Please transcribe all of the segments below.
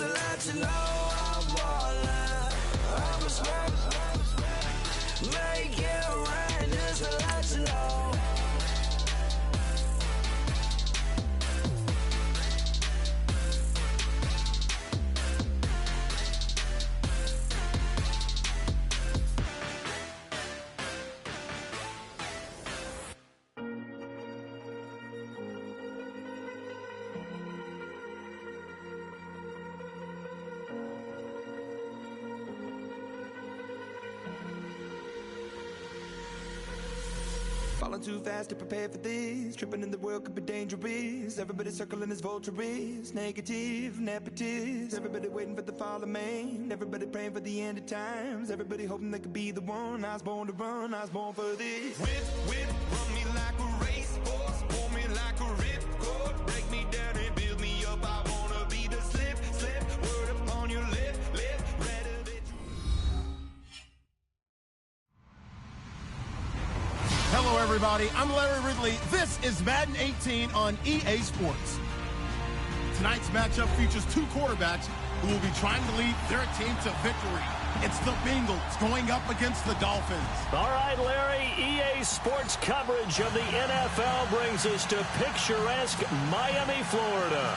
to let you know I'm ballin'. I'm a smoke, make it rain just to let you know. Falling too fast to prepare for this. Tripping in the world could be dangerous. Everybody circling as vultures. Negative, nepotist. Everybody waiting for the fall of man. Everybody praying for the end of times. Everybody hoping they could be the one. I was born to run, I was born for this. Whip, whip, run me like a racehorse. Pull me like a ripcord. Break me down and build me up. I wanna be the slip, slip. Word upon your lip, lip. Red of it. Hello, everybody. I'm Larry Ridley. This is Madden 18 on EA Sports. Tonight's matchup features two quarterbacks who will be trying to lead their team to victory. It's the Bengals going up against the Dolphins. All right, Larry, EA Sports coverage of the NFL brings us to picturesque Miami, Florida.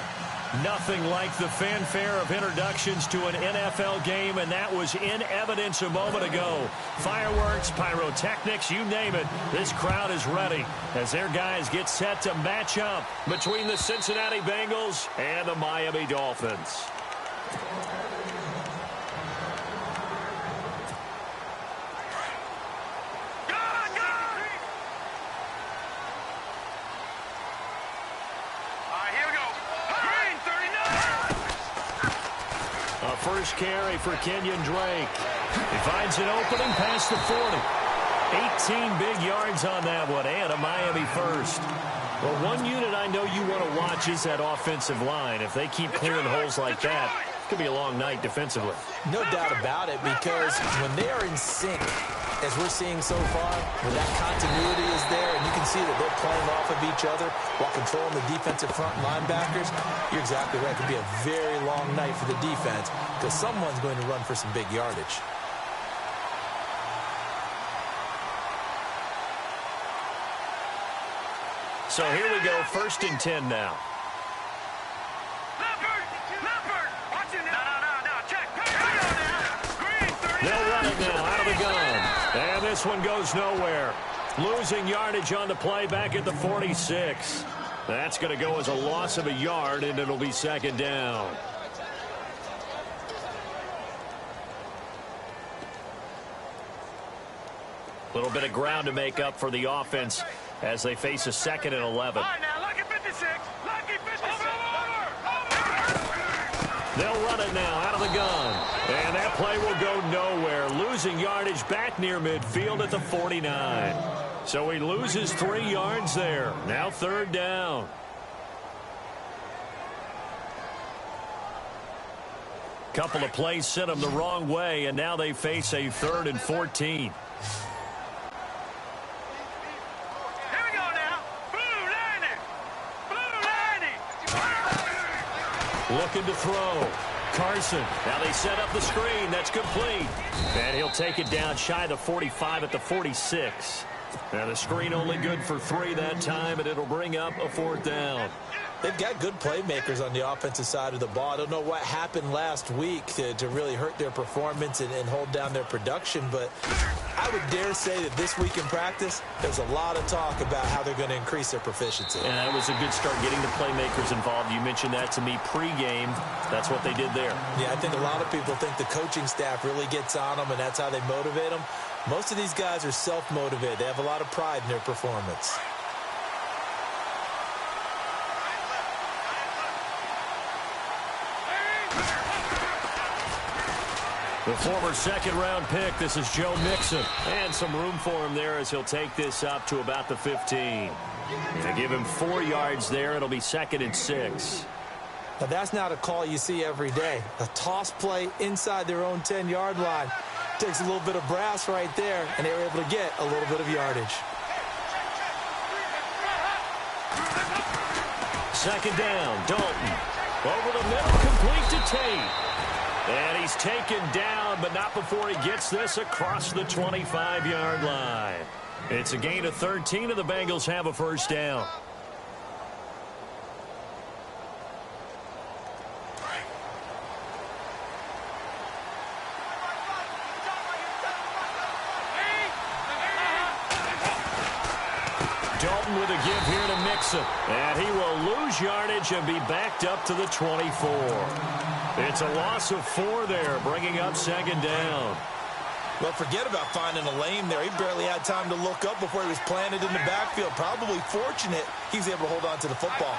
Nothing like the fanfare of introductions to an NFL game, and that was in evidence a moment ago. Fireworks, pyrotechnics, you name it. This crowd is ready as their guys get set to match up between the Cincinnati Bengals and the Miami Dolphins. First carry for Kenyon Drake. He finds an opening past the 40. 18 big yards on that one, and a Miami first. Well, one unit I know you want to watch is that offensive line. If they keep clearing holes like that, it could be a long night defensively. No doubt about it, because when they are in sync, as we're seeing so far, when that continuity is there, and you can see that they're playing off of each other while controlling the defensive front linebackers, you're exactly right. It could be a very long night for the defense because someone's going to run for some big yardage. So here we go, 1st and 10 now. They'll run it now out of the gun. And this one goes nowhere. Losing yardage on the play back at the 46. That's going to go as a loss of a yard, and it'll be 2nd down. A little bit of ground to make up for the offense as they face a 2nd and 11. All right, now, lucky 56. Lucky 56. They'll run it now out of the gun. And that play will go nowhere. Losing yardage back near midfield at the 49. So he loses 3 yards there. Now 3rd down. Couple of plays sent them the wrong way, and now they face a 3rd and 14. Looking to throw. Carson. Now they set up the screen. That's complete. And he'll take it down shy of the 45 at the 46. Now the screen only good for 3 that time, and it'll bring up a 4th down. They've got good playmakers on the offensive side of the ball. I don't know what happened last week to really hurt their performance and hold down their production, but I would dare say that this week in practice, there's a lot of talk about how they're going to increase their proficiency. And that was a good start getting the playmakers involved. You mentioned that to me pregame. That's what they did there. Yeah, I think a lot of people think the coaching staff really gets on them, and that's how they motivate them. Most of these guys are self-motivated. They have a lot of pride in their performance. The former 2nd-round pick, this is Joe Mixon. And some room for him there as he'll take this up to about the 15. And give him 4 yards there. It'll be 2nd and 6. Now, that's not a call you see every day. A toss play inside their own 10-yard line. Takes a little bit of brass right there, and they were able to get a little bit of yardage. 2nd down, Dalton. Over the middle, complete to Tate. And he's taken down, but not before he gets this across the 25-yard line. It's a gain of 13, and the Bengals have a first down. Dalton with a give here to Mixon. And he will lose yardage and be backed up to the 24. It's a loss of 4 there, bringing up second down. Well, forget about finding a lane there. He barely had time to look up before he was planted in the backfield. Probably fortunate he's able to hold on to the football.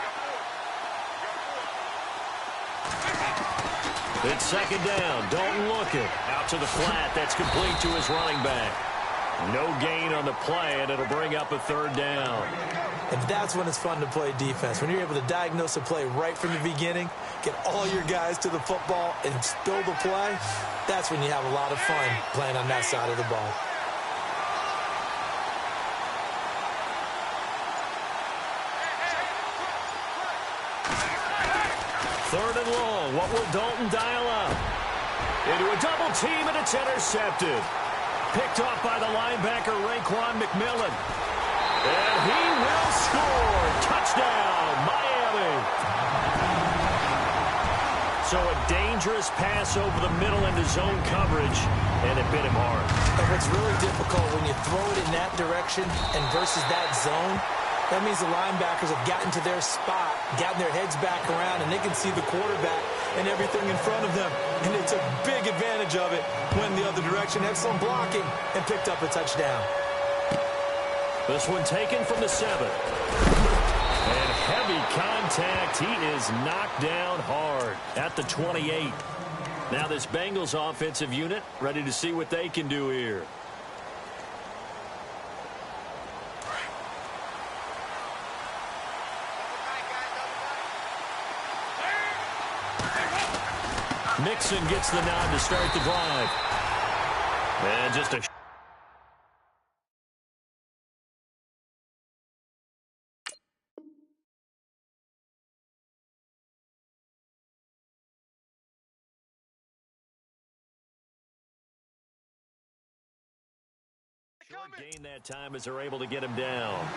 It's second down. Dalton looking. Out to the flat. That's complete to his running back. No gain on the play, and it'll bring up a third down. And that's when it's fun to play defense. When you're able to diagnose a play right from the beginning, get all your guys to the football, and spill the play, that's when you have a lot of fun playing on that side of the ball. Third and long. What will Dalton dial up? Into a double team, and it's intercepted. Picked off by the linebacker, Raekwon McMillan. And he will score. Touchdown, Miami. So a dangerous pass over the middle into zone coverage, and it bit him hard. And what's really difficult when you throw it in that direction and versus that zone, that means the linebackers have gotten to their spot, gotten their heads back around, and they can see the quarterback and everything in front of them. And they took big advantage of it, went the other direction, excellent blocking, and picked up a touchdown. This one taken from the 7. And heavy contact. He is knocked down hard at the 28. Now this Bengals offensive unit ready to see what they can do here. Mixon gets the nod to start the drive. And just a short gain that time as they're able to get him down.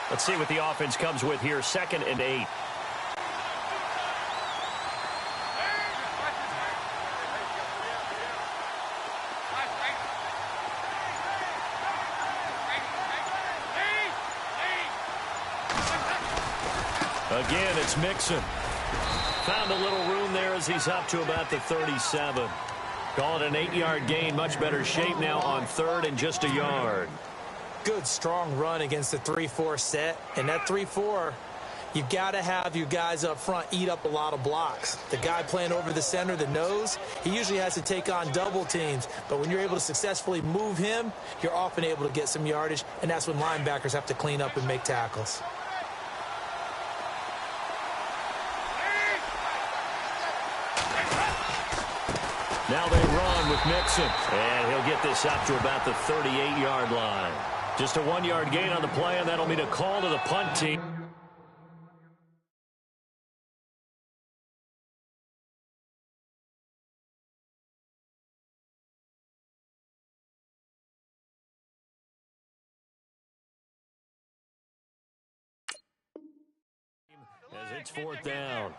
Let's see what the offense comes with here. 2nd and 8. Again, it's Mixon. Found a little room there as he's up to about the 37. Call it an 8-yard gain. Much better shape now on 3rd and just a yard. Good, strong run against the 3-4 set. And that 3-4, you've got to have your guys up front eat up a lot of blocks. The guy playing over the center, the nose, he usually has to take on double teams. But when you're able to successfully move him, you're often able to get some yardage. And that's when linebackers have to clean up and make tackles. Now they run with Mixon. And he'll get this up to about the 38-yard line. Just a 1-yard gain on the play, and that'll mean a call to the punt team. As it's 4th down.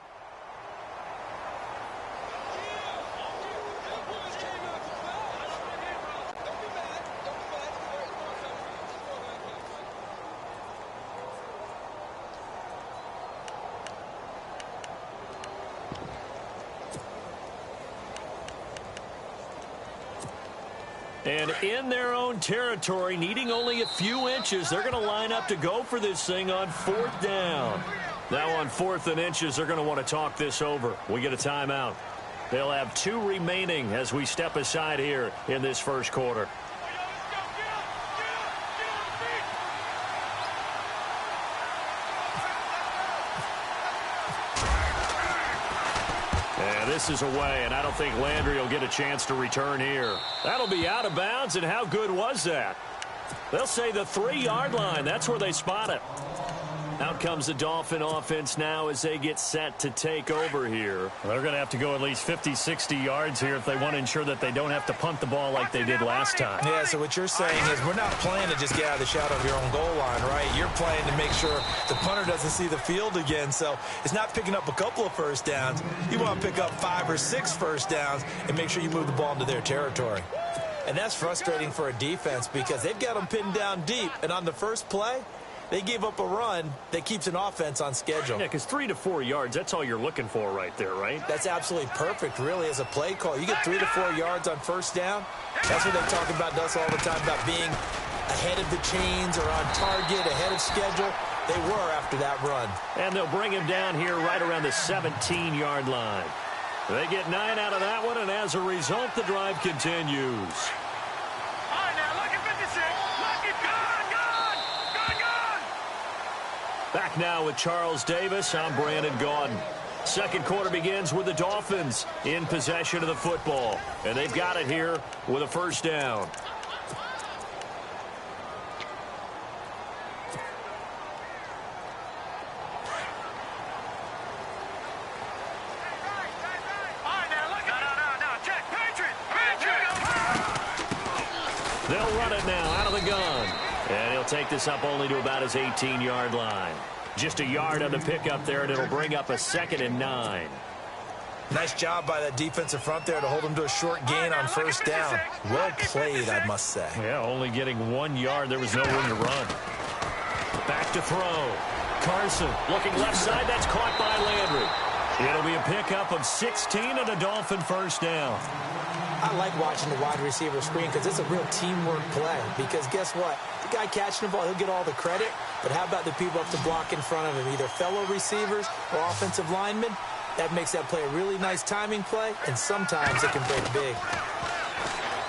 And in their own territory, needing only a few inches, they're going to line up to go for this thing on 4th down. Now on 4th and inches, they're going to want to talk this over. We get a timeout. They'll have 2 remaining as we step aside here in this first quarter. This is away, and I don't think Landry will get a chance to return here. That'll be out of bounds, and how good was that? They'll say the 3-yard line. That's where they spot it. Out comes the Dolphin offense now as they get set to take over here. They're going to have to go at least 50, 60 yards here if they want to ensure that they don't have to punt the ball like they did last time. Yeah, so what you're saying is we're not playing to just get out of the shadow of your own goal line, right? You're playing to make sure the punter doesn't see the field again. So it's not picking up a couple of first downs. You want to pick up 5 or 6 first downs and make sure you move the ball into their territory. And that's frustrating for a defense because they've got them pinned down deep. And on the first play, they gave up a run that keeps an offense on schedule. Yeah, because 3 to 4 yards, that's all you're looking for right there, right? That's absolutely perfect, really, as a play call. You get 3 to 4 yards on first down. That's what they talk about us all the time, about being ahead of the chains or on target, ahead of schedule. They were after that run. And they'll bring him down here right around the 17-yard line. They get 9 out of that one, and as a result, the drive continues. Back now with Charles Davis. I'm Brandon Gaudin. Second quarter begins with the Dolphins in possession of the football. And they've got it here with a first down. They'll run it now out of the gun. And he'll take this up only to about his 18-yard line. Just a yard on the pickup there, and it'll bring up a 2nd and 9. Nice job by that defensive front there to hold him to a short gain on first down. Well played, I must say. Yeah, only getting 1 yard. There was no room to run. Back to throw. Carson looking left side. That's caught by Landry. It'll be a pickup of 16 and a Dolphin first down. I like watching the wide receiver screen because it's a real teamwork play. Because guess what? The guy catching the ball, he'll get all the credit. But how about the people up to block in front of him, either fellow receivers or offensive linemen? That makes that play a really nice timing play, and sometimes it can break big.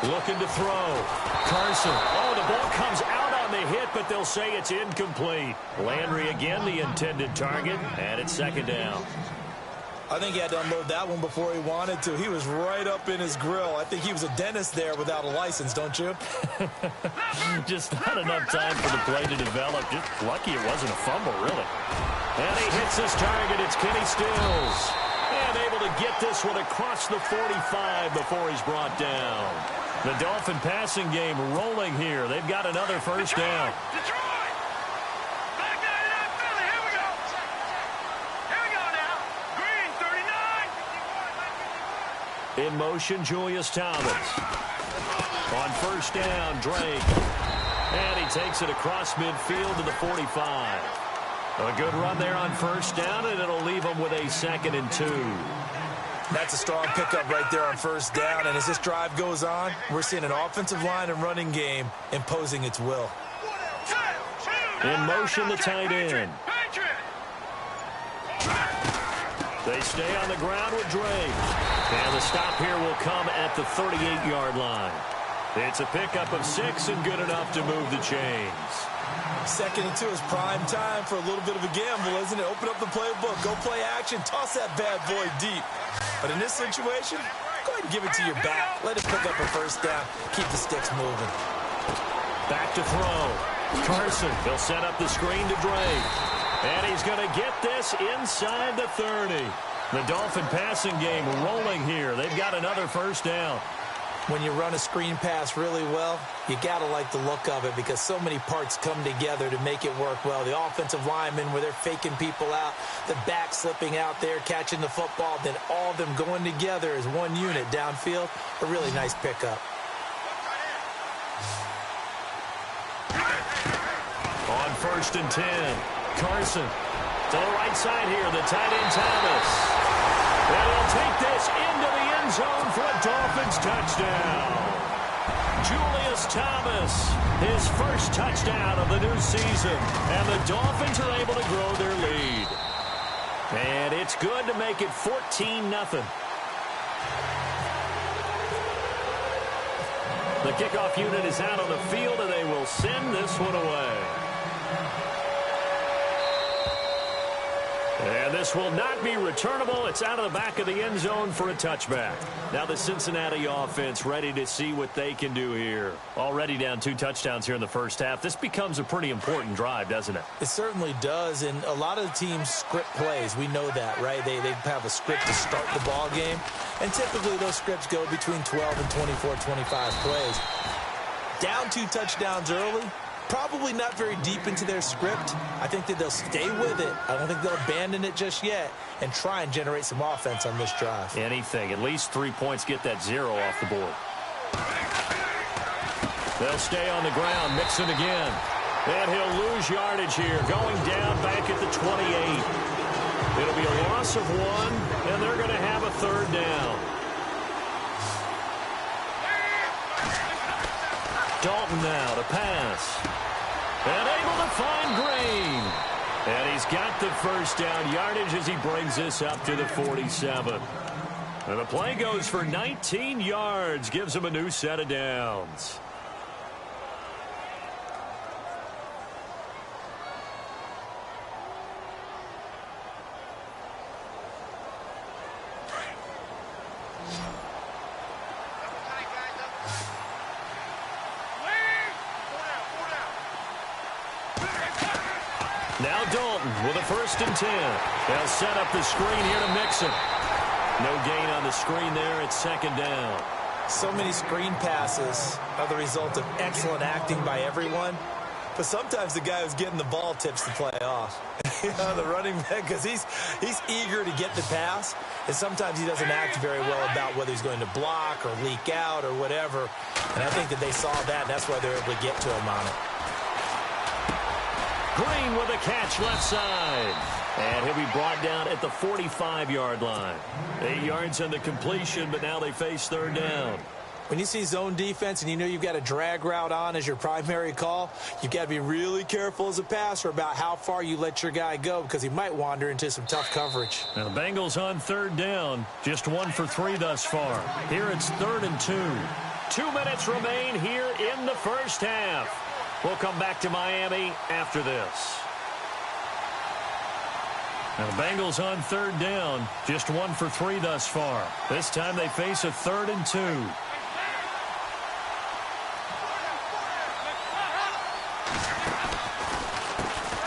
Looking to throw. Carson. Oh, the ball comes out on the hit, but they'll say it's incomplete. Landry again, the intended target, and it's 2nd down. I think he had to unload that one before he wanted to. He was right up in his grill. I think he was a dentist there without a license, don't you? Just not enough time for the play to develop. Just lucky it wasn't a fumble, really. And he hits his target. It's Kenny Stills. And able to get this one across the 45 before he's brought down. The Dolphin passing game rolling here. They've got another first down. In motion, Julius Thomas. On first down, Drake. And he takes it across midfield to the 45. A good run there on first down, and it'll leave him with a 2nd and 2. That's a strong pickup right there on first down. And as this drive goes on, we're seeing an offensive line and running game imposing its will. In motion, the tight end. They stay on the ground with Drake. And the stop here will come at the 38-yard line. It's a pickup of 6 and good enough to move the chains. 2nd and 2 is prime time for a little bit of a gamble, isn't it? Open up the playbook, go play action, toss that bad boy deep. But in this situation, go ahead and give it to your back. Let it pick up a first down. Keep the sticks moving. Back to throw. Carson, they'll set up the screen to Drake. And he's going to get this inside the 30. The Dolphin passing game rolling here. They've got another first down. When you run a screen pass really well, you got to like the look of it because so many parts come together to make it work well. The offensive linemen, where they're faking people out, the back slipping out there, catching the football, then all of them going together as one unit downfield. A really nice pickup. On first and 10, Carson to the right side here, the tight end Thomas. And he'll take this into the end zone for a Dolphins touchdown. Julius Thomas, his first touchdown of the new season. And the Dolphins are able to grow their lead. And it's good to make it 14-0. The kickoff unit is out on the field, and they will send this one away. And this will not be returnable. It's out of the back of the end zone for a touchback. Now the Cincinnati offense ready to see what they can do here. Already down 2 touchdowns here in the first half. This becomes a pretty important drive, doesn't it? It certainly does, and a lot of the teams script plays. We know that, right? They have a script to start the ball game, and typically those scripts go between 12 and 24, 25 plays. Down 2 touchdowns early, probably not very deep into their script. I think that they'll stay with it. I don't think they'll abandon it just yet and try and generate some offense on this drive. Anything. At least 3 points, get that 0 off the board. They'll stay on the ground. Mixon again. And he'll lose yardage here. Going down back at the 28. It'll be a loss of 1, and they're going to have a 3rd down. Dalton now to pass. And able to find Green. And he's got the 1st down yardage as he brings this up to the 47. And the play goes for 19 yards. Gives him a new set of downs. Now Dalton with a 1st and 10. They'll set up the screen here to Mixon. No gain on the screen there. It's 2nd down. So many screen passes are the result of excellent acting by everyone. But sometimes the guy who's getting the ball tips the play off. The running back, because he's eager to get the pass. And sometimes he doesn't act very well about whether he's going to block or leak out or whatever. And I think that they saw that, and that's why they're able to get to him on it. Green with a catch left side. And he'll be brought down at the 45-yard line. 8 yards on the completion, but now they face 3rd down. When you see zone defense and you know you've got a drag route on as your primary call, you've got to be really careful as a passer about how far you let your guy go because he might wander into some tough coverage. Now the Bengals on 3rd down. Just 1 for 3 thus far. Here it's 3rd and 2. 2 minutes remain here in the first half. We'll come back to Miami after this. Now the Bengals on 3rd down. Just 1 for 3 thus far. This time they face a 3rd and 2.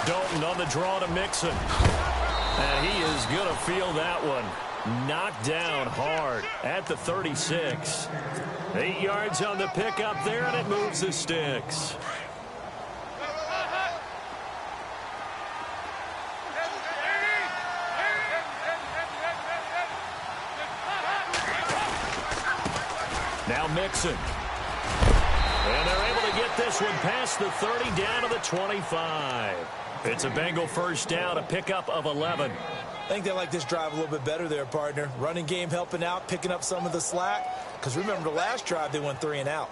Dalton on the draw to Mixon. And he is going to feel that one. Knocked down hard at the 36. 8 yards on the pickup there, and it moves the sticks. Now Mixon. And they're able to get this one past the 30 down to the 25. It's a Bengal 1st down, a pickup of 11. I think they like this drive a little bit better there, partner. Running game helping out, picking up some of the slack. Because remember, the last drive they went 3 and out.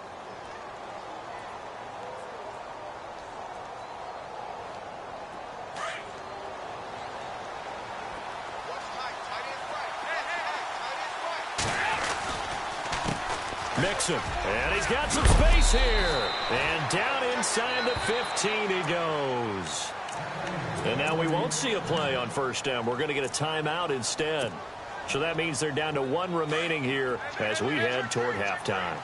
Mixon, and he's got some space here. And down inside the 15 he goes. And now we won't see a play on 1st down. We're going to get a timeout instead. So that means they're down to 1 remaining here as we head toward halftime.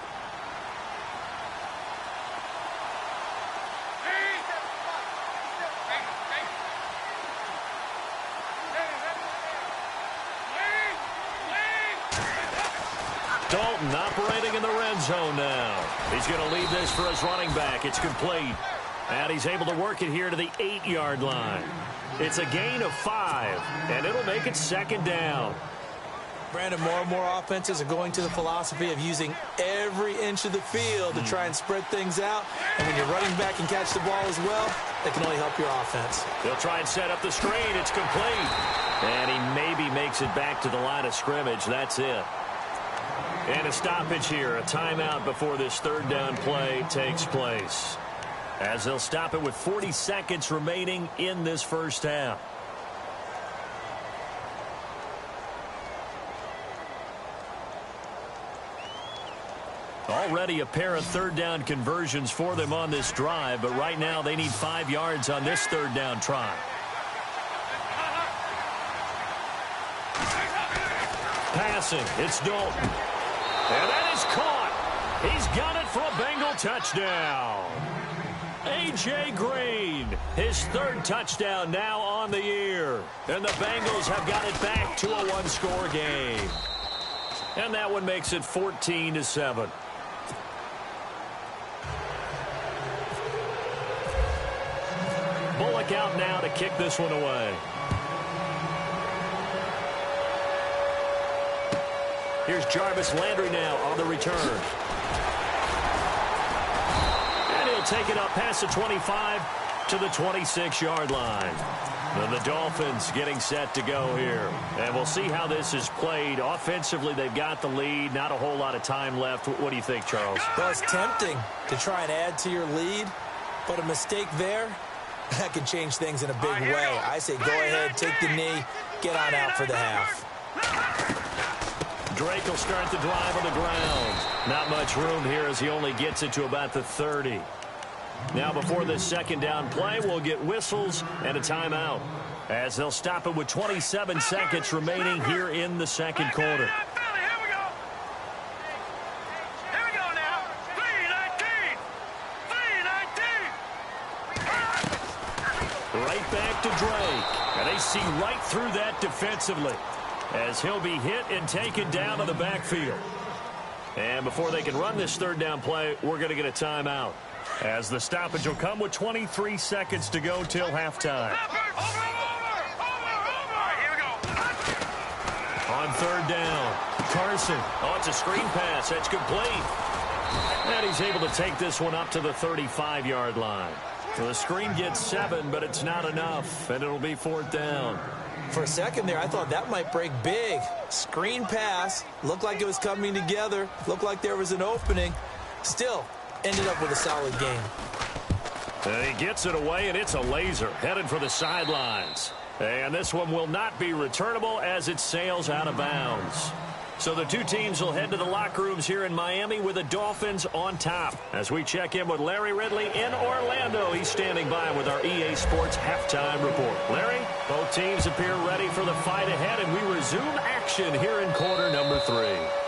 Dalton operating in the red zone now. He's going to leave this for his running back. It's complete. And he's able to work it here to the 8-yard line. It's a gain of 5, and it'll make it 2nd down. Brandon, more and more offenses are going to the philosophy of using every inch of the field to try and spread things out. And when your running back can catch the ball as well, that can only help your offense. They'll try and set up the screen. It's complete. And he maybe makes it back to the line of scrimmage. That's it. And a stoppage here, a timeout before this 3rd down play takes place. As they'll stop it with 40 seconds remaining in this first half. Already a pair of 3rd down conversions for them on this drive, but right now they need 5 yards on this 3rd down try. Passing, it's Dalton. And that is caught. He's got it for a Bengal touchdown. A.J. Green, his third touchdown now on the year. And the Bengals have got it back to a one-score game. And that one makes it 14-7. Bullock out now to kick this one away. Here's Jarvis Landry now on the return. And he'll take it up past the 25 to the 26-yard line. And the Dolphins getting set to go here. And we'll see how this is played. Offensively, they've got the lead. Not a whole lot of time left. What do you think, Charles? Well, it's tempting to try and add to your lead, but a mistake there, that can change things in a big way. I say go ahead, take the knee, get on out for the half. Drake will start the drive on the ground. Not much room here as he only gets it to about the 30. Now before this second down play, we'll get whistles and a timeout as they'll stop it with 27 seconds remaining here in the second quarter. Here we go. Here we go now. 3-19. 3-19. Right back to Drake. And they see right through that defensively as he'll be hit and taken down to the backfield. And before they can run this third down play, we're going to get a timeout as the stoppage will come with 23 seconds to go till halftime. Here we go. On third down, Carson. Oh, it's a screen pass. That's complete. And he's able to take this one up to the 35-yard line. So the screen gets 7, but it's not enough, and it'll be fourth down. For a second there, I thought that might break big. Screen pass. Looked like it was coming together. Looked like there was an opening. Still, ended up with a solid game. And he gets it away, and it's a laser headed for the sidelines. And this one will not be returnable as it sails out of bounds. So the two teams will head to the locker rooms here in Miami with the Dolphins on top. As we check in with Larry Ridley in Orlando, he's standing by with our EA Sports halftime report. Larry, both teams appear ready for the fight ahead, and we resume action here in quarter number 3.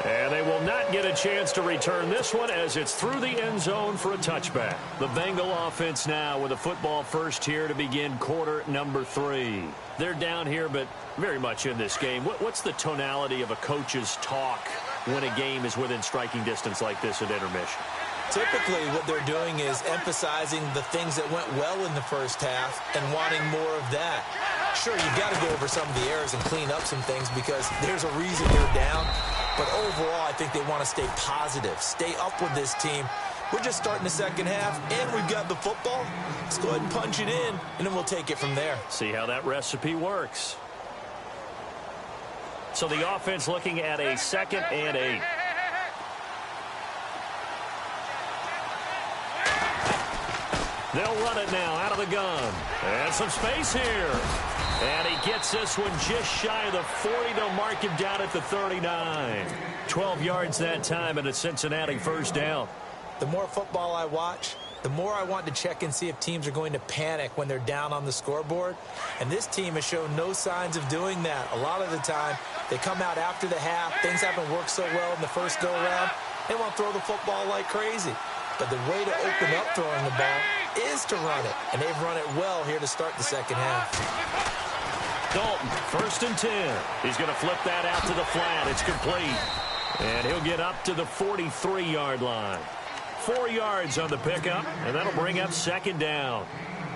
And they will not get a chance to return this one as it's through the end zone for a touchback. The Bengal offense now with a football first here to begin quarter number 3. They're down here, but very much in this game. What's the tonality of a coach's talk when a game is within striking distance like this at intermission? Typically, what they're doing is emphasizing the things that went well in the first half and wanting more of that. Sure, you've got to go over some of the errors and clean up some things because there's a reason they're down. But overall, I think they want to stay positive, stay up with this team. We're just starting the second half, and we've got the football. Let's go ahead and punch it in, and then we'll take it from there. See how that recipe works. So the offense looking at a 2nd and 8. They'll run it now out of the gun. And some space here. And he gets this one just shy of the 40. They'll mark him down at the 39. 12 yards that time and a Cincinnati first down. The more football I watch, the more I want to check and see if teams are going to panic when they're down on the scoreboard. And this team has shown no signs of doing that. A lot of the time, they come out after the half. Things haven't worked so well in the first go-around. They want to throw the football like crazy. But the way to open up throwing the ball is to run it. And they've run it well here to start the second half. Dalton, 1st and 10. He's going to flip that out to the flat. It's complete. And he'll get up to the 43-yard line. 4 yards on the pickup, and that'll bring up second down.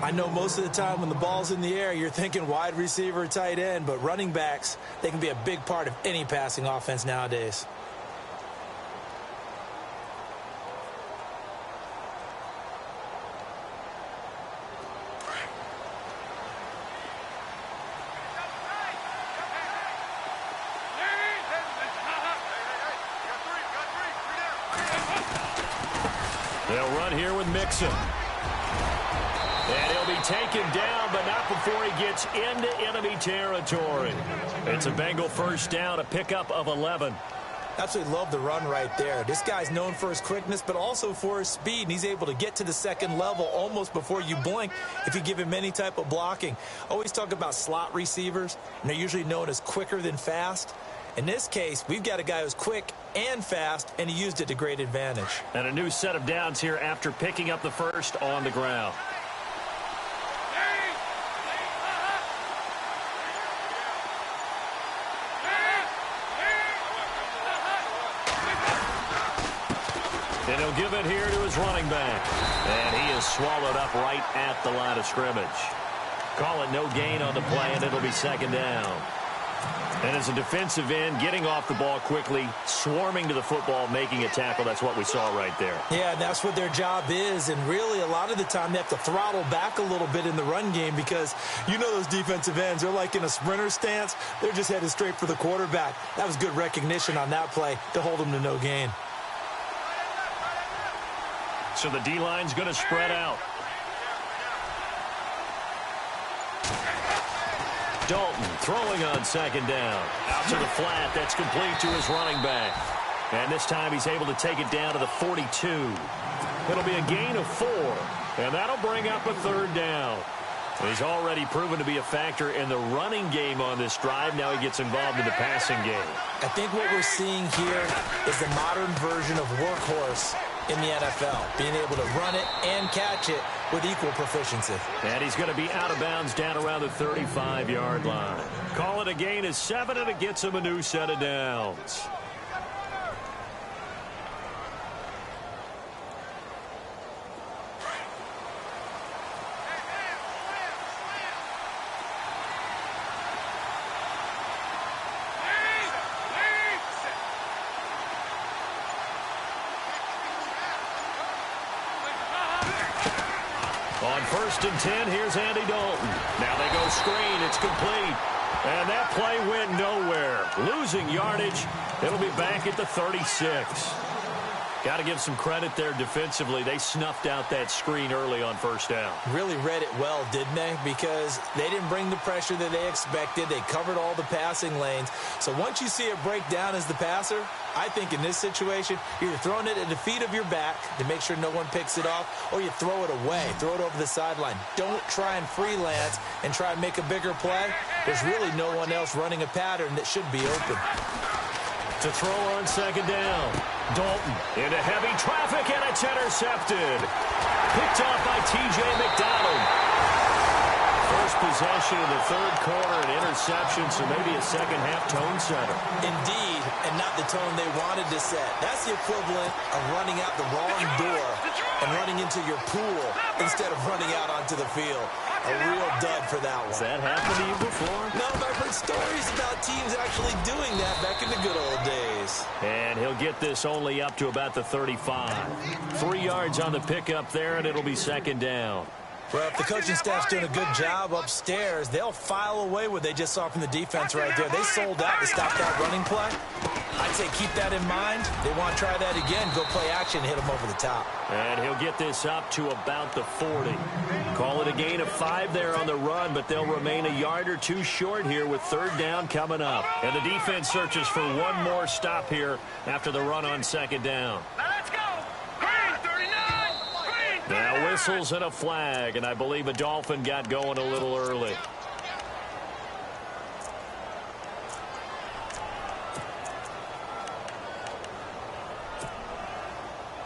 I know most of the time when the ball's in the air, you're thinking wide receiver, tight end, but running backs, they can be a big part of any passing offense nowadays. They'll run here with Mixon. And he'll be taken down, but not before he gets into enemy territory. It's a Bengal first down, a pickup of 11. Absolutely love the run right there. This guy's known for his quickness, but also for his speed. And he's able to get to the second level almost before you blink if you give him any type of blocking. Always talk about slot receivers, and they're usually known as quicker than fast. In this case, we've got a guy who's quick and fast, and he used it to great advantage. And a new set of downs here after picking up the first on the ground. And he'll give it here to his running back. And he is swallowed up right at the line of scrimmage. Call it no gain on the play, and it'll be second down. And as a defensive end, getting off the ball quickly, swarming to the football, making a tackle, that's what we saw right there. Yeah, that's what their job is. And really, a lot of the time, they have to throttle back a little bit in the run game because you know those defensive ends, they're like in a sprinter stance. They're just headed straight for the quarterback. That was good recognition on that play to hold them to no gain. So the D-line's going to spread out. Dalton throwing on second down. Out to the flat. That's complete to his running back. And this time he's able to take it down to the 42. It'll be a gain of 4. And that'll bring up a third down. He's already proven to be a factor in the running game on this drive. Now he gets involved in the passing game. I think what we're seeing here is the modern version of workhorse in the NFL, being able to run it and catch it with equal proficiency. And he's going to be out of bounds down around the 35-yard line. Call it a gain of 7, and it gets him a new set of downs. On 1st and 10, here's Andy Dalton. Now they go screen. It's complete. And that play went nowhere. Losing yardage. It'll be back at the 36. Got to give some credit there defensively. They snuffed out that screen early on 1st down. Really read it well, didn't they? Because they didn't bring the pressure that they expected. They covered all the passing lanes. So once you see it break down as the passer, I think in this situation, you're either throwing it at the feet of your back to make sure no one picks it off, or you throw it away, throw it over the sideline. Don't try and freelance and try and make a bigger play. There's really no one else running a pattern that should be open. To throw on second down. Dalton into heavy traffic, and it's intercepted. Picked off by T.J. McDonald. First possession of the third quarter, an interception, so maybe a second-half tone setter. Indeed, and not the tone they wanted to set. That's the equivalent of running out the wrong door and running into your pool instead of running out onto the field. A real dud for that one. Has that happened to you before? No, but I've heard stories about teams actually doing that back in the good old days. And he'll get this only up to about the 35. 3 yards on the pickup there, and it'll be second down. Well, if the coaching staff's doing a good job upstairs, they'll file away what they just saw from the defense right there. They sold out to stop that running play. I'd say keep that in mind. They want to try that again. Go play action and hit them over the top. And he'll get this up to about the 40. Call it a gain of 5 there on the run, but they'll remain a yard or 2 short here with third down coming up. And the defense searches for one more stop here after the run on second down. Now let's go. Green 39. Green 39. Now whistles and a flag, and I believe a Dolphin got going a little early.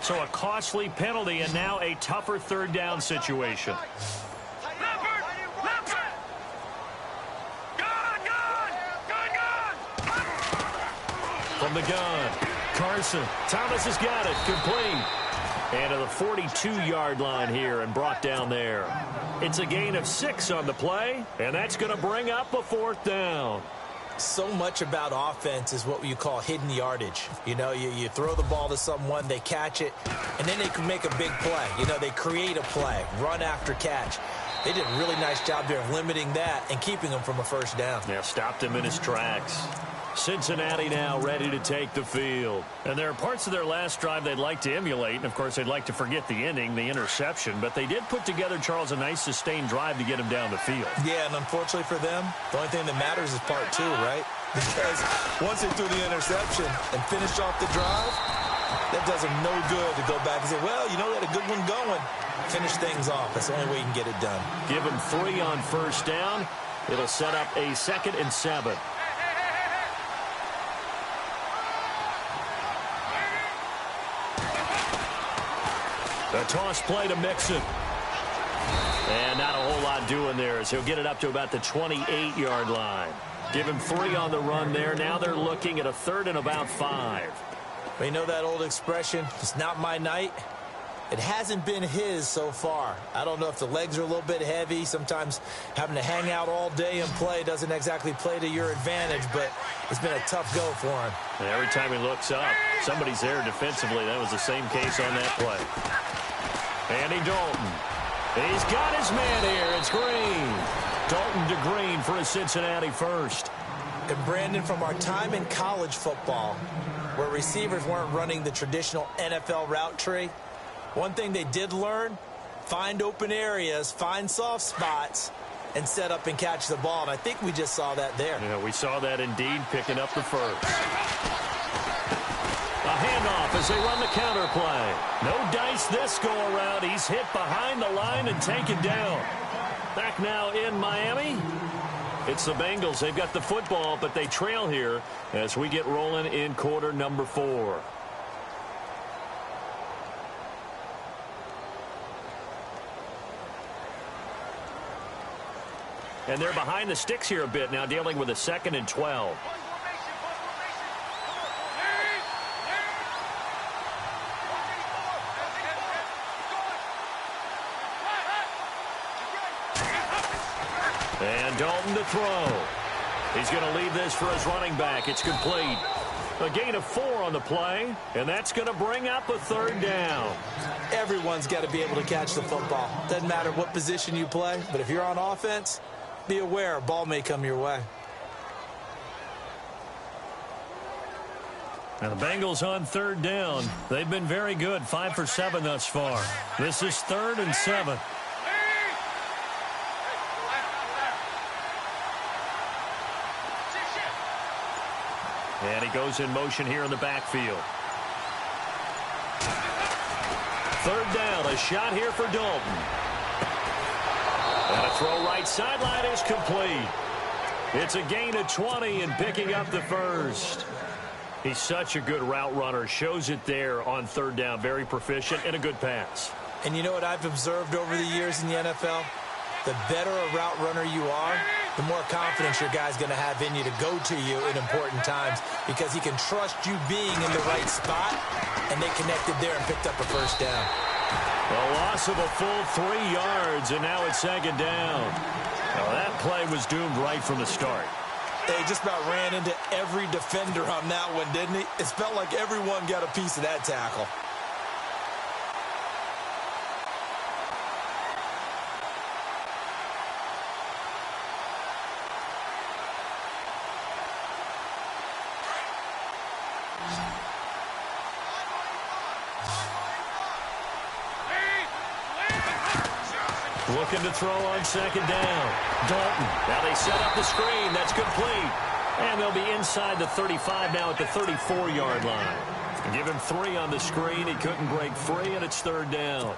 So a costly penalty and now a tougher third down situation. From the gun, Carson. Thomas has got it. Complete. And to the 42-yard line here and brought down there. It's a gain of 6 on the play, and that's going to bring up a 4th down. So much about offense is what you call hidden yardage. You know, you throw the ball to someone, they catch it, and then they can make a big play. You know, they create a play, run after catch. They did a really nice job there of limiting that and keeping him from a first down. Yeah, stopped him in his tracks. Cincinnati now ready to take the field. And there are parts of their last drive they'd like to emulate. And, of course, they'd like to forget the ending, the interception. But they did put together, Charles, a nice sustained drive to get him down the field. Yeah, and unfortunately for them, the only thing that matters is part 2, right? Because once they threw the interception and finished off the drive, that does them no good to go back and say, well, you know, we had a good one going. Finish things off. That's the only way you can get it done. Give him 3 on first down. It'll set up a 2nd and 7. A toss play to Mixon. And not a whole lot doing there as he'll get it up to about the 28-yard line. Give him 3 on the run there. Now they're looking at a 3rd and about 5. Well, you know that old expression, it's not my night? It hasn't been his so far. I don't know if the legs are a little bit heavy. Sometimes having to hang out all day and play doesn't exactly play to your advantage, but it's been a tough go for him. And every time he looks up, somebody's there defensively. That was the same case on that play. Andy Dalton. He's got his man here. It's Green. Dalton to Green for a Cincinnati first. And Brandon, from our time in college football, where receivers weren't running the traditional NFL route tree, one thing they did learn, find open areas, find soft spots, and set up and catch the ball. And I think we just saw that there. Yeah, we saw that indeed, picking up the first. A handoff as they run the counter play. No dice this go-around. He's hit behind the line and taken down. Back now in Miami. It's the Bengals. They've got the football, but they trail here as we get rolling in quarter number 4. And they're behind the sticks here a bit now, dealing with a 2nd and 12. And Dalton to throw. He's going to leave this for his running back. It's complete. A gain of 4 on the play, and that's going to bring up a 3rd down. Everyone's got to be able to catch the football. Doesn't matter what position you play, but if you're on offense, be aware a ball may come your way. Now the Bengals on 3rd down. They've been very good, 5 for 7 thus far. This is 3rd and 7. And he goes in motion here in the backfield. 3rd down, a shot here for Dalton. And a throw right sideline is complete. It's a gain of 20 and picking up the first. He's such a good route runner. Shows it there on 3rd down. Very proficient and a good pass. And you know what I've observed over the years in the NFL? The better a route runner you are, the more confidence your guy's going to have in you to go to you in important times because he can trust you being in the right spot, and they connected there and picked up a first down. A loss of a full 3 yards, and now it's 2nd down. Well, that play was doomed right from the start. They just about ran into every defender on that one, didn't he? It felt like everyone got a piece of that tackle. Looking to throw on 2nd down. Dalton. Now they set up the screen. That's complete. And they'll be inside the 35 now at the 34-yard line. Give him 3 on the screen. He couldn't break free, and it's 3rd down.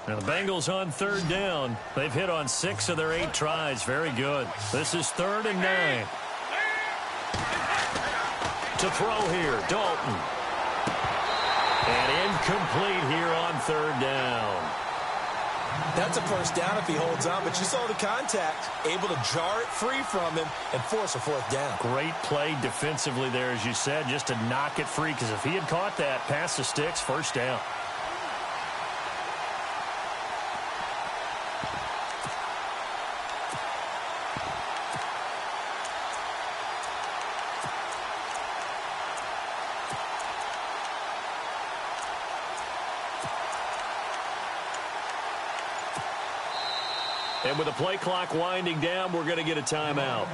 Now the Bengals on 3rd down. They've hit on 6 of their 8 tries. Very good. This is 3rd and 9. To throw here, Dalton. And incomplete here on 3rd down. That's a first down if he holds on, but you saw the contact. Able to jar it free from him and force a 4th down. Great play defensively there, as you said, just to knock it free, because if he had caught that, past the sticks, first down. And with the play clock winding down, we're going to get a timeout.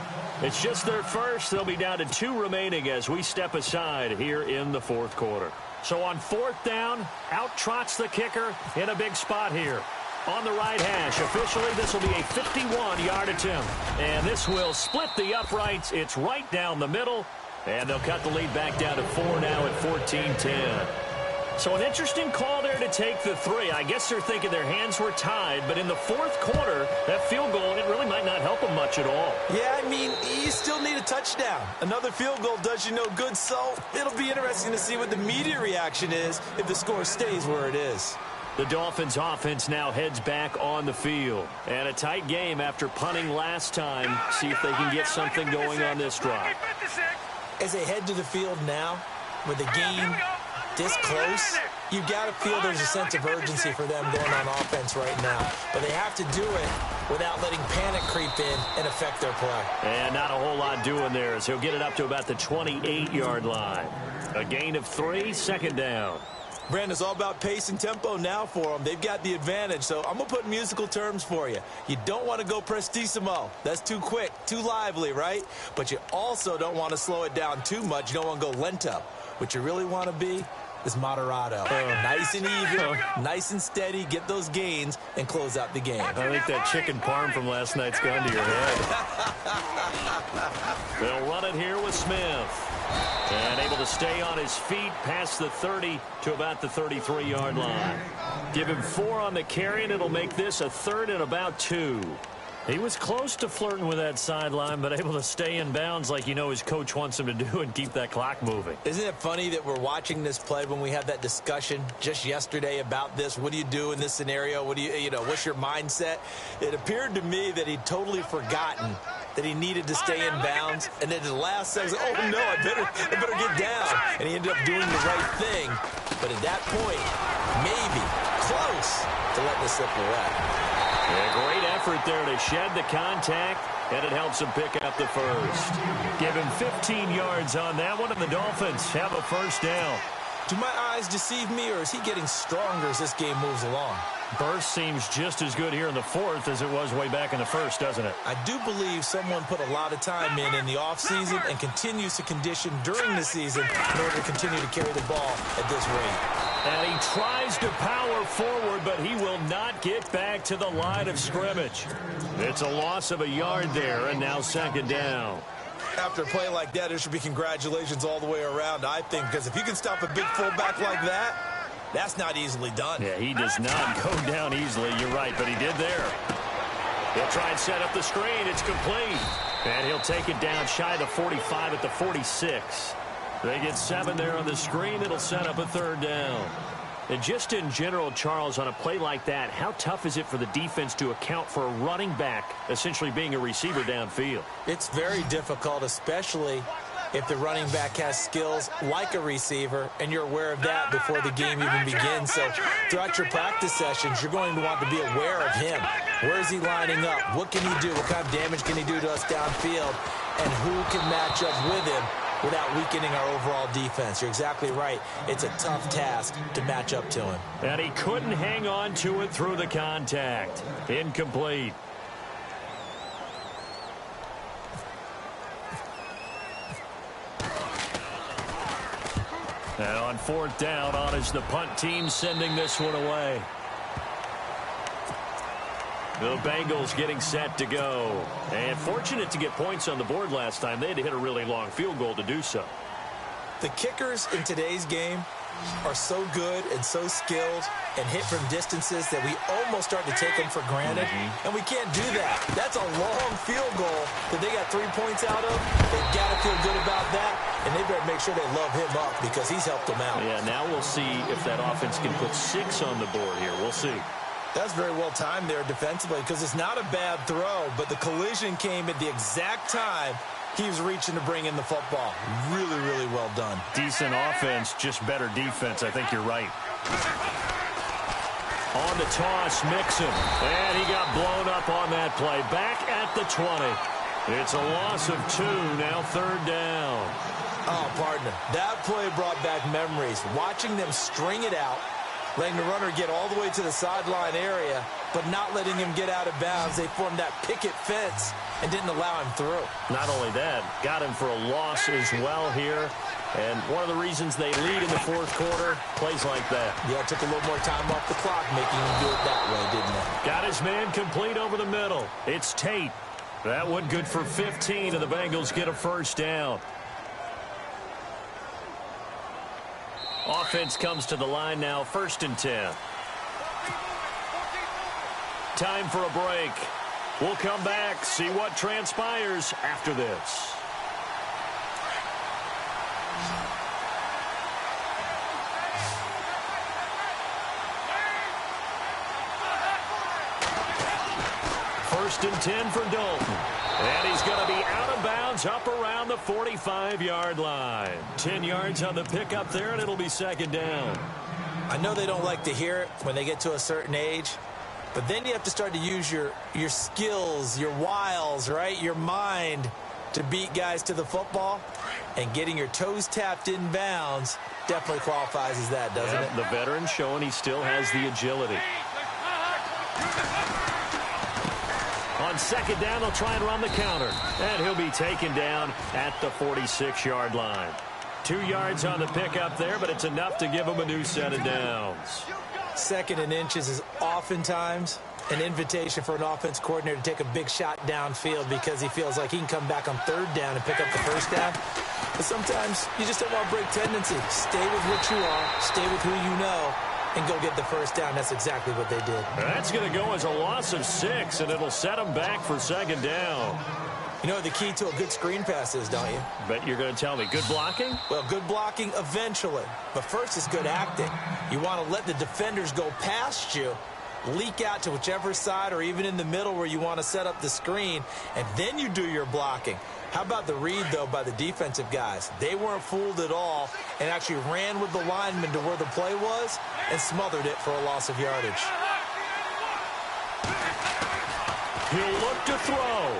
It's just their first. They'll be down to 2 remaining as we step aside here in the 4th quarter. So on 4th down, out trots the kicker in a big spot here. On the right hash, officially this will be a 51-yard attempt. And this will split the uprights. It's right down the middle. And they'll cut the lead back down to 4 now at 14-10. So an interesting call there to take the three. I guess they're thinking their hands were tied, but in the fourth quarter, that field goal, it really might not help them much at all. Yeah, I mean, you still need a touchdown. Another field goal does you no good, so it'll be interesting to see what the media reaction is if the score stays where it is. The Dolphins offense now heads back on the field. And a tight game after punting last time. See if they can get something going on this drive. As they head to the field now, with the game this close, you've got to feel there's a sense of urgency for them going on offense right now. But they have to do it without letting panic creep in and affect their play. And not a whole lot doing there as he'll get it up to about the 28-yard line. A gain of 3, second down. Brandon, it's all about pace and tempo now for them. They've got the advantage, so I'm going to put musical terms for you. You don't want to go prestissimo. That's too quick, too lively, right? But you also don't want to slow it down too much. You don't want to go lento. What you really want to be is moderato. Nice and even, nice and steady, get those gains, and close out the game. I think that chicken parm from last night's gone to your head. They'll run it here with Smith. And able to stay on his feet past the 30 to about the 33-yard line. Give him 4 on the carry, and it'll make this a 3rd and about 2. He was close to flirting with that sideline, but able to stay in bounds like you know his coach wants him to do and keep that clock moving. Isn't it funny that we're watching this play when we had that discussion just yesterday about this? What do you do in this scenario? What do you know, what's your mindset? It appeared to me that he'd totally forgotten that he needed to stay in bounds, and then at the last second, oh no, I better get down. And he ended up doing the right thing. But at that point, maybe close to letting it slip away. A great effort there to shed the contact, and it helps him pick up the first. Give him 15 yards on that one, and the Dolphins have a first down. Do my eyes deceive me, or is he getting stronger as this game moves along? Burst seems just as good here in the fourth as it was way back in the first, doesn't it? I do believe someone put a lot of time in the offseason and continues to condition during the season in order to continue to carry the ball at this rate. And he tries to power forward, but he will not get back to the line of scrimmage. It's a loss of a yard there, and now second down. After a play like that, there should be congratulations all the way around, I think, because if you can stop a big fullback like that, that's not easily done. Yeah, he does not go down easily. You're right, but he did there. He'll try and set up the screen. It's complete. And he'll take it down shy of the 45 at the 46. They get 7 there on the screen. It'll set up a third down. And just in general, Charles, on a play like that, how tough is it for the defense to account for a running back essentially being a receiver downfield? It's very difficult, especially if the running back has skills like a receiver, and you're aware of that before the game even begins. So throughout your practice sessions, you're going to want to be aware of him. Where is he lining up? What can he do? What kind of damage can he do to us downfield? And who can match up with him without weakening our overall defense? You're exactly right. It's a tough task to match up to him. And he couldn't hang on to it through the contact. Incomplete. And on fourth down, on is the punt team sending this one away. The Bengals getting set to go. And fortunate to get points on the board last time. They had to hit a really long field goal to do so. The kickers in today's game are so good and so skilled and hit from distances that we almost start to take them for granted. And we can't do that. That's a long field goal that they got 3 points out of. They've got to feel good about that, and they better make sure they love him up because he's helped them out. Yeah, now we'll see if that offense can put 6 on the board here. We'll see. That's very well timed there defensively because it's not a bad throw, but the collision came at the exact time he was reaching to bring in the football. Really, really well done. Decent offense, just better defense. I think you're right. On the toss, Mixon. And he got blown up on that play. Back at the 20. It's a loss of 2, now third down. Oh, partner, that play brought back memories. Watching them string it out, letting the runner get all the way to the sideline area, but not letting him get out of bounds. They formed that picket fence and didn't allow him through. Not only that, got him for a loss as well here. And one of the reasons they lead in the fourth quarter, plays like that. Yeah, it took a little more time off the clock making him do it that way, didn't it? Got his man complete over the middle. It's Tate. That one good for 15, and the Bengals get a first down. Offense comes to the line now, 1st and 10. Time for a break. We'll come back, see what transpires after this. First and 10 for Dalton. And he's going to be out of bounds up around the 45-yard line. 10 yards on the pickup there, and it'll be 2nd down. I know they don't like to hear it when they get to a certain age, but then you have to start to use your skills, your wiles, right, your mind to beat guys to the football. And getting your toes tapped in bounds definitely qualifies as that, doesn't it? The veteran showing he still has the agility. On 2nd down, they'll try and run the counter. And he'll be taken down at the 46-yard line. 2 yards on the pickup there, but it's enough to give him a new set of downs. 2nd and inches is oftentimes an invitation for an offense coordinator to take a big shot downfield because he feels like he can come back on 3rd down and pick up the 1st down. But sometimes you just don't want to break tendency. Stay with what you are, stay with who you know, and go get the 1st down. That's exactly what they did. That's going to go as a loss of 6, and it'll set them back for 2nd down. You know what the key to a good screen pass is, don't you? Bet you're going to tell me. Good blocking? Well, good blocking eventually. But first is good acting. You want to let the defenders go past you, leak out to whichever side or even in the middle where you want to set up the screen, and then you do your blocking. How about the read, though, by the defensive guys? They weren't fooled at all and actually ran with the lineman to where the play was and smothered it for a loss of yardage. He'll look to throw.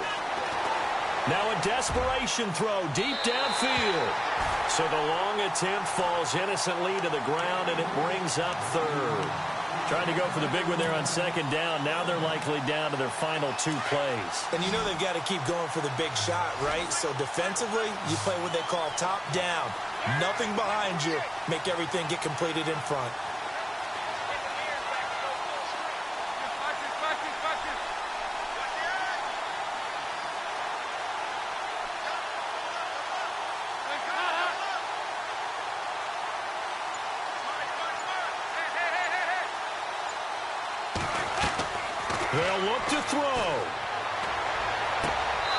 Now a desperation throw deep downfield. So the long attempt falls innocently to the ground, and it brings up 3rd. Trying to go for the big one there on 2nd down. Now they're likely down to their final 2 plays. And you know they've got to keep going for the big shot, right? So defensively, you play what they call top down. Nothing behind you. Make everything get completed in front. They'll look to throw.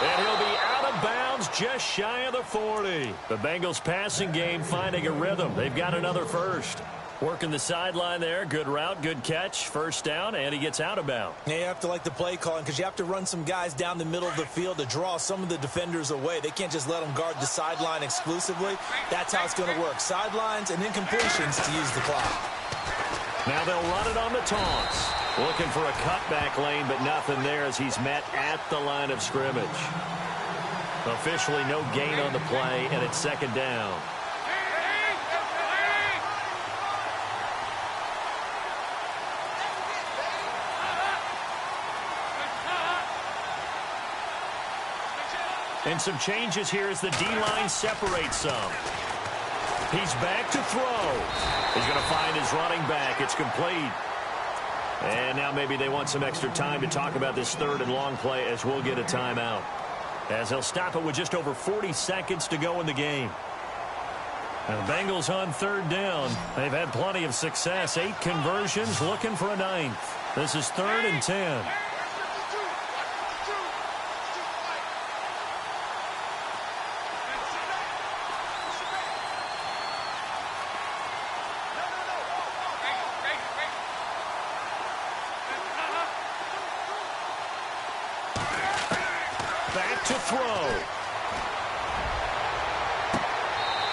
And he'll be out of bounds just shy of the 40. The Bengals passing game finding a rhythm. They've got another 1st. Working the sideline there. Good route, good catch. 1st down, and he gets out of bounds. Yeah, you have to like the play calling because you have to run some guys down the middle of the field to draw some of the defenders away. They can't just let them guard the sideline exclusively. That's how it's going to work. Sidelines and then completions to use the clock. Now they'll run it on the toss. Looking for a cutback lane, but nothing there as he's met at the line of scrimmage. Officially no gain on the play, and it's 2nd down. And some changes here as the D-line separates some. He's back to throw. He's going to find his running back. It's complete. And now maybe they want some extra time to talk about this 3rd and long play as we'll get a timeout. As they'll stop it with just over 40 seconds to go in the game. Now the Bengals on 3rd down. They've had plenty of success. 8 conversions, looking for a 9th. This is 3rd and 10. Back to throw.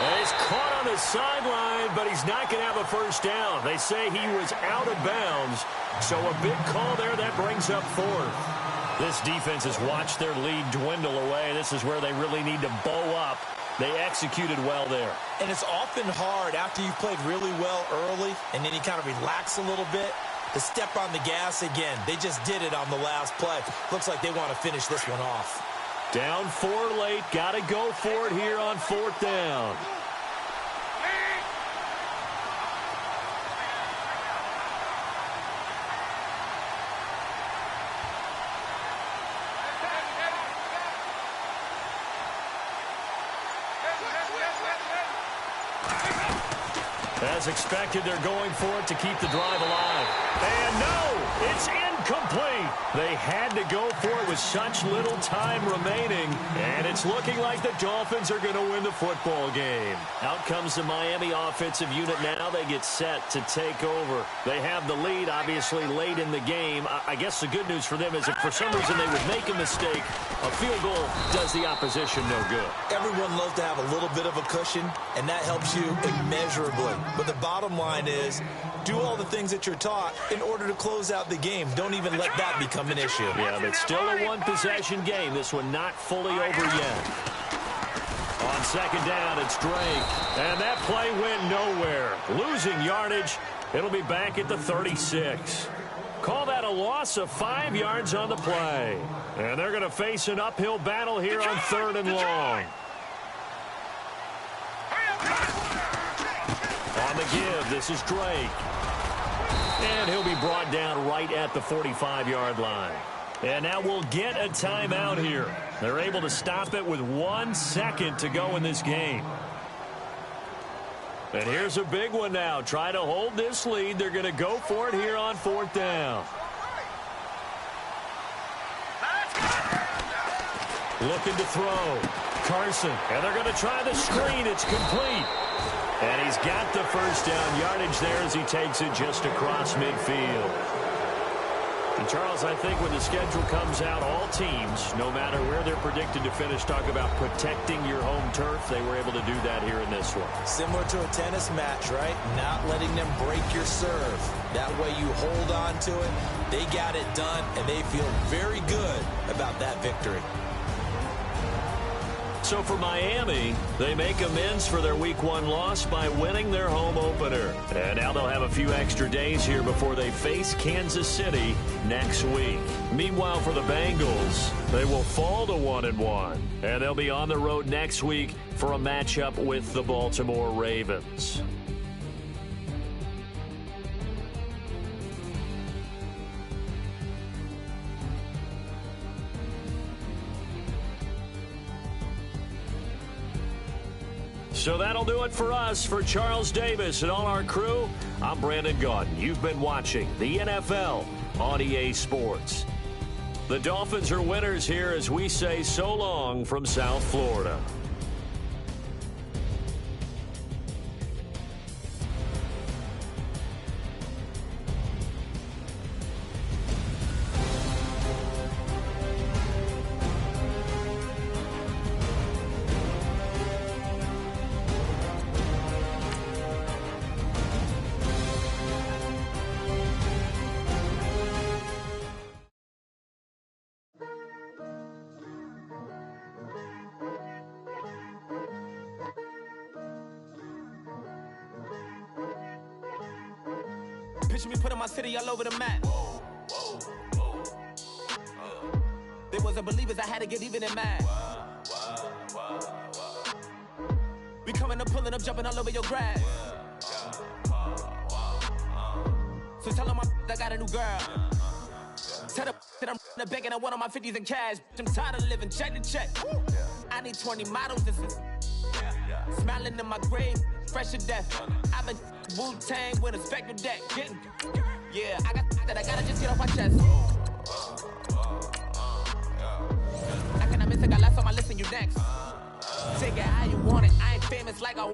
And he's caught on the sideline, but he's not going to have a 1st down. They say he was out of bounds, so a big call there that brings up 4th. This defense has watched their lead dwindle away. This is where they really need to bow up. They executed well there. And it's often hard after you've played really well early and then you kind of relax a little bit to step on the gas again. They just did it on the last play. Looks like they want to finish this one off. Down 4 late. Got to go for it here on 4th down. As expected, they're going for it to keep the drive alive. And no, it's incomplete. They had to go for it with such little time remaining. And it's looking like the Dolphins are going to win the football game. Out comes the Miami offensive unit now. They get set to take over. They have the lead, obviously, late in the game. I guess the good news for them is if for some reason they would make a mistake, a field goal does the opposition no good. Everyone loves to have a little bit of a cushion, and that helps you immeasurably. But the bottom line is, do all the things that you're taught in order to close out the game. Don't even let that become an issue. Yeah, but still a one-possession game. This one not fully over yet. On second down, it's Drake. And that play went nowhere. Losing yardage. It'll be back at the 36. Call that a loss of 5 yards on the play. And they're going to face an uphill battle here on 3rd and long. On the give, this is Drake. And he'll be brought down right at the 45-yard line. And now we'll get a timeout here. They're able to stop it with 1 second to go in this game. And here's a big one now. Try to hold this lead. They're going to go for it here on 4th down. Looking to throw. Carson. And they're going to try the screen. It's complete. And he's got the first down yardage there as he takes it just across midfield. And Charles, I think when the schedule comes out, all teams, no matter where they're predicted to finish, talk about protecting your home turf. They were able to do that here in this one. Similar to a tennis match, right? Not letting them break your serve. That way you hold on to it. They got it done, and they feel very good about that victory. So for Miami, they make amends for their Week 1 loss by winning their home opener. And now they'll have a few extra days here before they face Kansas City next week. Meanwhile, for the Bengals, they will fall to 1-1. And they'll be on the road next week for a matchup with the Baltimore Ravens. So that'll do it for us. For Charles Davis and all our crew, I'm Brandon Gaudin. You've been watching the NFL on EA Sports. The Dolphins are winners here as we say so long from South Florida. Picture me putting my city all over the map. They wasn't believers, I had to get even in mad. We coming up, pulling up, jumping all over your grass. So tell them I got a new girl. Tell them that I'm in the bank and I want on my 50s in cash. I'm tired of living check to check. I need 20 models, this is smiling in my grave, fresh to death. I've been Wu-Tang with a spectral deck. Yeah, I got that, I gotta just get off my chest. I cannot miss it, got less on my list and you next. Take it how you want it, I ain't famous like I